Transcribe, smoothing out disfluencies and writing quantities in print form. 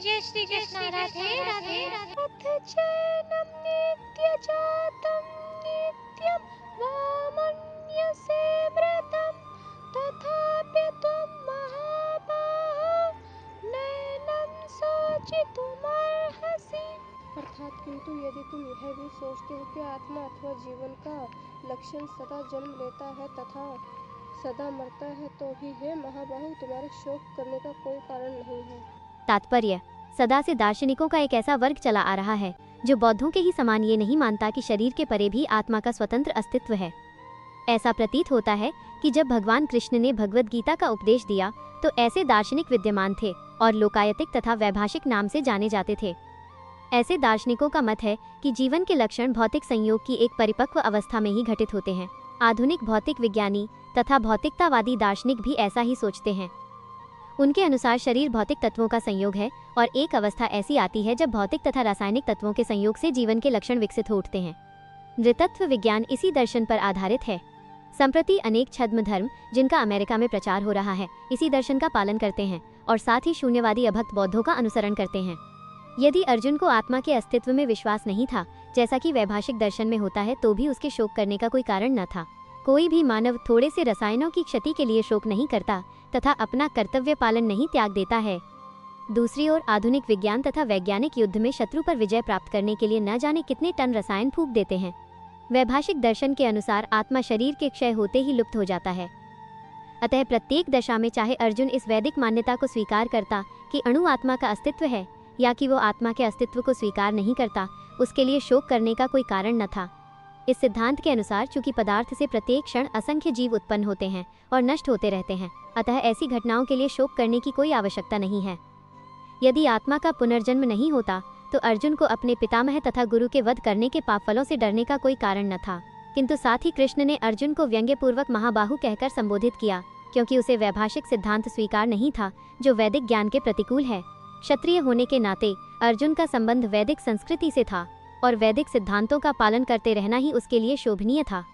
जय श्री कृष्ण। राधे राधे। अथ चैनं नित्यजातं नित्यं वामन्यसे व्रतं तथापि त्वं महाबाहो नैनं शोचितुमर्हसि। अर्थात किंतु यदि तुम यह भी सोचते हो कि आत्मा अथवा जीवन का लक्षण सदा जन्म लेता है तथा सदा मरता है, तो भी हे महाबाहु तुम्हारे शोक करने का कोई कारण नहीं है। तात्पर्य: सदा से दार्शनिकों का एक ऐसा वर्ग चला आ रहा है जो बौद्धों के ही समान ये नहीं मानता कि शरीर के परे भी आत्मा का स्वतंत्र अस्तित्व है। ऐसा प्रतीत होता है कि जब भगवान कृष्ण ने भगवद गीता का उपदेश दिया तो ऐसे दार्शनिक विद्यमान थे और लोकायतिक तथा वैभाषिक नाम से जाने जाते थे। ऐसे दार्शनिकों का मत है कि जीवन के लक्षण भौतिक संयोग की एक परिपक्व अवस्था में ही घटित होते हैं। आधुनिक भौतिक विज्ञानी तथा भौतिकतावादी दार्शनिक भी ऐसा ही सोचते हैं। उनके अनुसार शरीर भौतिक तत्वों का संयोग है और एक अवस्था ऐसी आती है जब भौतिक तथा रासायनिक तत्वों के संयोग से जीवन के लक्षण विकसित हो उठते हैं। नृतत्व विज्ञान इसी दर्शन पर आधारित है। संप्रति अनेक छद्म धर्म, जिनका अमेरिका में प्रचार हो रहा है, इसी दर्शन का पालन करते हैं और साथ ही शून्यवादी अभक्त बौद्धों का अनुसरण करते हैं। यदि अर्जुन को आत्मा के अस्तित्व में विश्वास नहीं था, जैसा कि वैभाषिक दर्शन में होता है, तो भी उसके शोक करने का कोई कारण न था। कोई भी मानव थोड़े से रसायनों की क्षति के लिए शोक नहीं करता तथा अपना कर्तव्य पालन नहीं त्याग देता है। दूसरी ओर आधुनिक विज्ञान तथा वैज्ञानिक युद्ध में शत्रु पर विजय प्राप्त करने के लिए न जाने कितने टन रसायन फूंक देते हैं। वैभाषिक दर्शन के अनुसार आत्मा शरीर के क्षय होते ही लुप्त हो जाता है। अतः प्रत्येक दशा में चाहे अर्जुन इस वैदिक मान्यता को स्वीकार करता कि अणु आत्मा का अस्तित्व है या कि वो आत्मा के अस्तित्व को स्वीकार नहीं करता, उसके लिए शोक करने का कोई कारण न था। इस सिद्धांत के अनुसार चूंकि पदार्थ से प्रत्येक क्षण असंख्य जीव उत्पन्न होते हैं और नष्ट होते रहते हैं, अतः ऐसी घटनाओं के लिए शोक करने की कोई आवश्यकता नहीं है। यदि आत्मा का पुनर्जन्म नहीं होता तो अर्जुन को अपने पितामह तथा गुरु के वध करने के पाप फलों से डरने का कोई कारण न था। किंतु साथ ही कृष्ण ने अर्जुन को व्यंग्यपूर्वक महाबाहु कहकर संबोधित किया, क्योंकि उसे वैभाषिक सिद्धांत स्वीकार नहीं था जो वैदिक ज्ञान के प्रतिकूल है। क्षत्रिय होने के नाते अर्जुन का संबंध वैदिक संस्कृति से था और वैदिक सिद्धांतों का पालन करते रहना ही उसके लिए शोभनीय था।